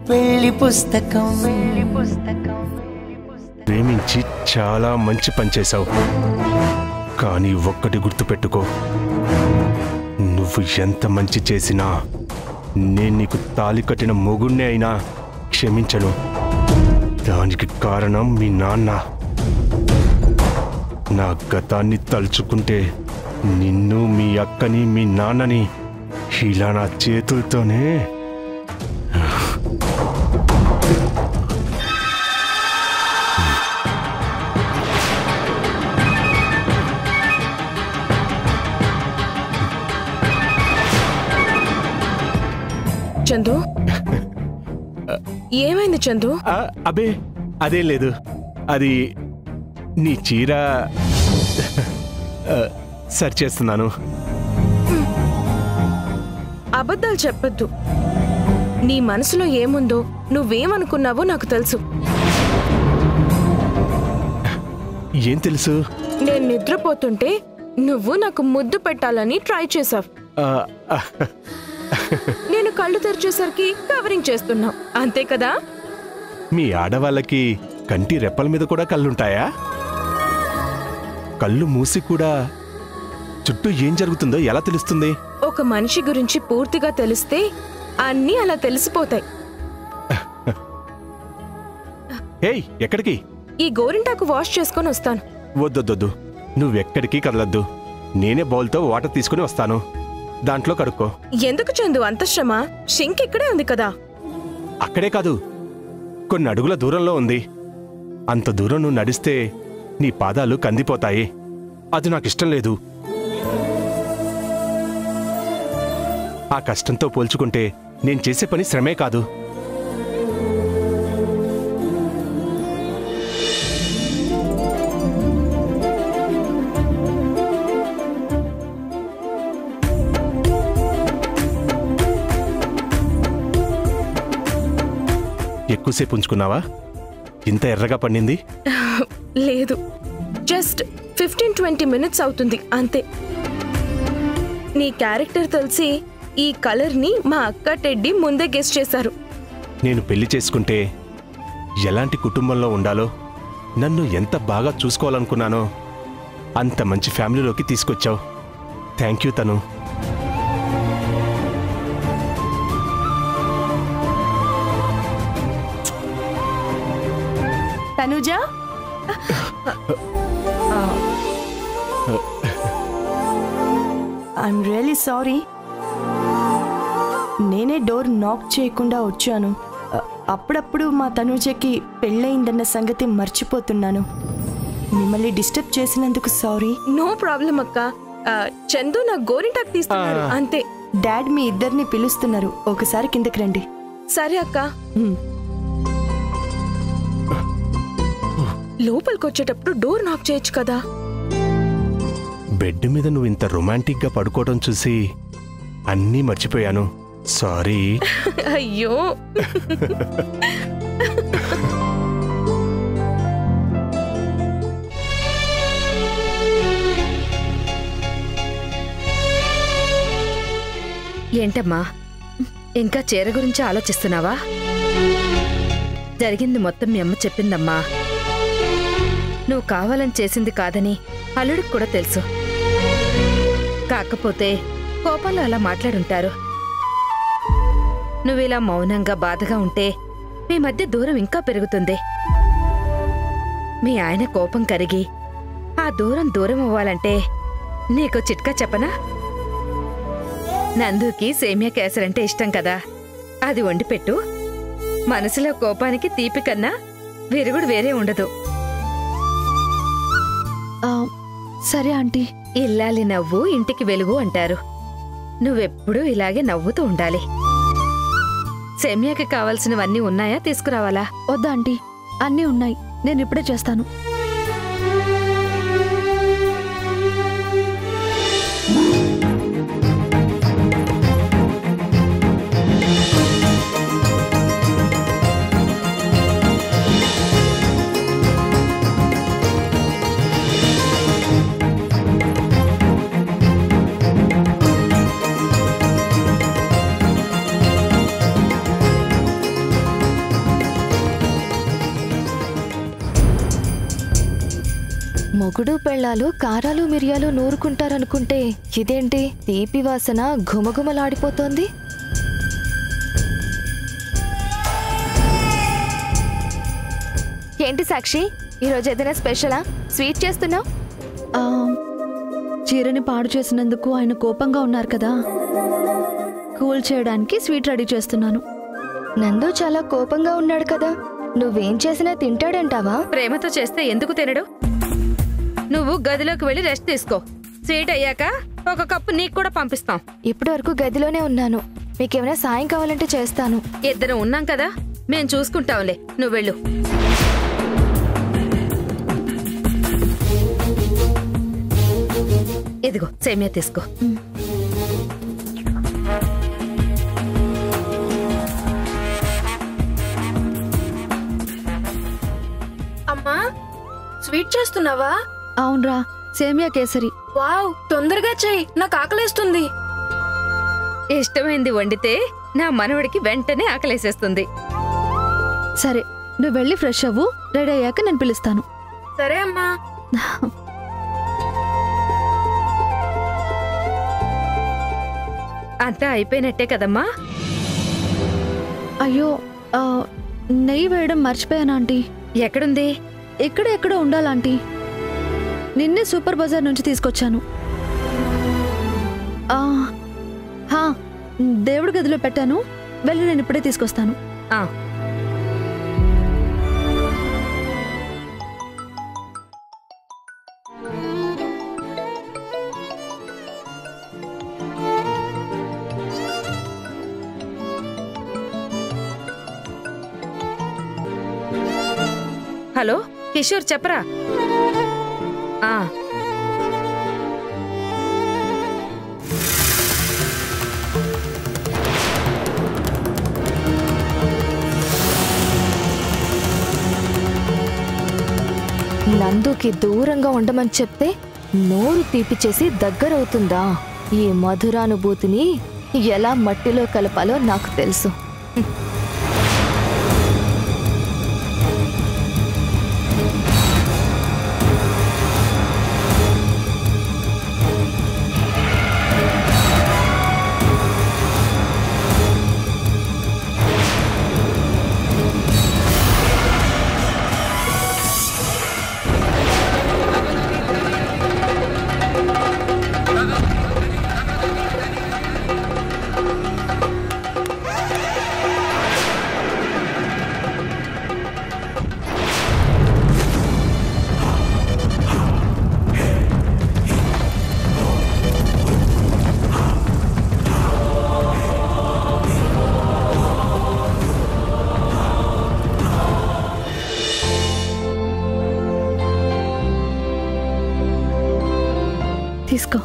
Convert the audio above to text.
పెళ్లి పుస్తకం ప్రేమించి చాలా మంచి పని చేశావు. కానీ ఒక్కటి గుర్తుపెట్టుకో, నువ్వు ఎంత మంచి చేసినా నేను నీకు తాళి కట్టిన మొగుణ్ణి అయినా క్షమించను. దానికి కారణం మీ నాన్న. నా గతాన్ని తలుచుకుంటే నిన్ను, మీ అక్కని, మీ నాన్నని ఇలా నా చేతులతోనే చందు, ఏమైంది చందు? అబే అదేం లేదు. అది నీ చీర సరి చేస్తున్నాను. అబద్ధాలు చెప్పొద్దు. నీ మనసులో ఏముందో నువ్వేమనుకున్నావో నాకు తెలుసు. ఏం తెలుసు? నేను నిద్రపోతుంటే నువ్వు నాకు ముద్దు పెట్టాలని ట్రై చేసావు. నేను కళ్ళు తెరిచేసరికి కవరింగ్ చేస్తున్నావు, అంతే కదా? మీ ఆడవాళ్ళకి కంటి రెప్పల మీద కూడా కళ్ళుంటాయా? కళ్ళు మూసి కూడా చుట్టూ ఏం జరుగుతుందో ఎలా తెలుస్తుంది? ఒక మనిషి గురించి పూర్తిగా తెలిస్తే అన్నీ అలా తెలిసిపోతాయి. ఏయ్, ఎక్కడికి? ఈ గోరింటాకు వాష్ చేసుకొని వస్తాను. వద్దొద్దొద్దు, నువ్వెక్కడికి కదలద్దు. నేనే బౌల్తో వాటర్ తీసుకుని వస్తాను. దాంట్లో కడుక్కో. ఎందుకు చందు అంత శ్రమ? షింక్ ఇక్కడే ఉంది కదా. అక్కడే కాదు, కొన్ని అడుగుల దూరంలో ఉంది. అంత దూరం నువ్వు నడిస్తే నీ పాదాలు కందిపోతాయి. అది నాకిష్టం లేదు. ఆ కష్టంతో పోల్చుకుంటే నేను చేసే పని శ్రమే కాదు. ఎక్కువసేపు ఉంచుకున్నావా? ఇంత ఎర్రగా పండింది? లేదు, జస్ట్ 15-20 మినిట్స్ అవుతుంది అంతే. నీ క్యారెక్టర్ తెలిసి ఈ కలర్ ని మా అక్క టెడ్డీ ముందే గెస్ చేశారు. నేను పెళ్లి చేసుకుంటే ఎలాంటి కుటుంబంలో ఉండాలో, నన్ను ఎంత బాగా చూసుకోవాలనుకున్నానో అంత మంచి ఫ్యామిలీలోకి తీసుకొచ్చావు. థ్యాంక్ యూ తను. Tanuja, I'm really sorry. నేనే డోర్ నాక్ చేయకుండా వచ్చాను. అప్పుడప్పుడు మా తనుజకి పెళ్ళయిందన్న సంగతి మర్చిపోతున్నాను. మిమ్మల్ని డిస్టర్బ్ చేసినందుకు సారీ. నో ప్రాబ్లం అక్క. చందు నా గోరింటాకు తీస్తున్నారు అంతే. డాడ్ మీ ఇద్దరిని పిలుస్తున్నారు, ఒకసారి కిందకి రండి. సరే అక్క. లోపలికి వచ్చేటప్పుడు డోర్ నాక్ చేయొచ్చు కదా. బెడ్ మీద నువ్వు ఇంత రొమాంటిక్ గా పడుకోవడం చూసి అన్నీ మర్చిపోయాను. సారీ. అయ్యో, ఏంటమ్మా, ఇంకా చీర గురించి ఆలోచిస్తున్నావా? జరిగింది మొత్తం మీ అమ్మ చెప్పిందమ్మా. నువ్వు కావాలని చేసింది కాదని అల్లుడికి కూడా తెలుసు. కాకపోతే కోపంలో అలా మాట్లాడుంటారు. నువ్విలా మౌనంగా బాధగా ఉంటే మీ మధ్య దూరం ఇంకా పెరుగుతుంది. మీ ఆయన కోపం కరిగి ఆ దూరం అవ్వాలంటే నీకు చిట్కా చెప్పనా? నందుకి సేమియా కేసరంటే ఇష్టం కదా, అది వండిపెట్టు. మనసులో కోపానికి తీపి కన్నా విరుగుడు వేరే ఉండదు. సరే ఆంటీ. ఇల్లాలి నవ్వు ఇంటికి వెలుగు అంటారు. నువ్వెప్పుడూ ఇలాగే నవ్వుతూ ఉండాలి. సేమియాకి కావాల్సినవన్నీ ఉన్నాయా? తీసుకురావాలా? వద్దా ఆంటీ, అన్నీ ఉన్నాయి, నేను ఇప్పుడే చేస్తాను. మొగుడు పెళ్ళాలు కారాలు మిరియాలు నూరుకుంటారనుకుంటే ఇదేంటి తీపి వాసన ఘుమఘుమలాడిపోతోంది. ఏంటి సాక్షి, ఈరోజు ఏదైనా స్పెషలా? స్వీట్ చేస్తున్నావు? చీరని పాడు చేసినందుకు ఆయన కోపంగా ఉన్నారు కదా, కూల్ చేయడానికి స్వీట్ రెడీ చేస్తున్నాను. నందు చాలా కోపంగా ఉన్నాడు కదా, నువ్వేం చేసినా తింటాడంటావా? ప్రేమతో చేస్తే ఎందుకు తినడు? నువ్వు గదిలోకి వెళ్ళి రెస్ట్ తీసుకో. స్వీట్ అయ్యాక ఒక కప్పు నీకు కూడా పంపిస్తాం. ఇప్పటి వరకు గదిలోనే ఉన్నాను, మీకేమైనా సాయం కావాలంటే చేస్తాను. ఇద్దరం ఉన్నాం కదా, మేం చూసుకుంటాంలే, నువ్వు వెళ్ళు. ఇదిగో సేమియా తీసుకో. అమ్మా, స్వీట్ చేస్తున్నావా? అవునరా, సేమియా కేసరి. వావ్, తొందరగా చెయ్యి, నాకు ఆకలేస్తుంది. ఇష్టమైంది వండితే నా మనవడికి వెంటనే ఆకలేసేస్తుంది. సరే, నువ్వు వెళ్ళి ఫ్రెష్ అవ్వు, రెడీ అయ్యాక నేను పిలుస్తాను. సరే అమ్మా. అంతా అయిపోయినట్టే కదమ్మా? అయ్యో, నెయ్యి వేయడం మర్చిపోయాను ఆంటీ. ఎక్కడుంది? ఎక్కడో ఉండాలాంటీ. నిన్నే సూపర్ బజార్ నుంచి తీసుకొచ్చాను. దేవుడి గదిలో పెట్టాను, వెళ్ళి నేను ఇప్పుడే తీసుకొస్తాను. హలో కిషోర్, చెప్పరా? నందుకి దూరంగా ఉండమని చెప్తే నోరు తీపిచేసి దగ్గరవుతుందా? ఈ మధురానుభూతిని ఎలా మట్టిలో కలపాలో నాకు తెలుసు. తీసుకో.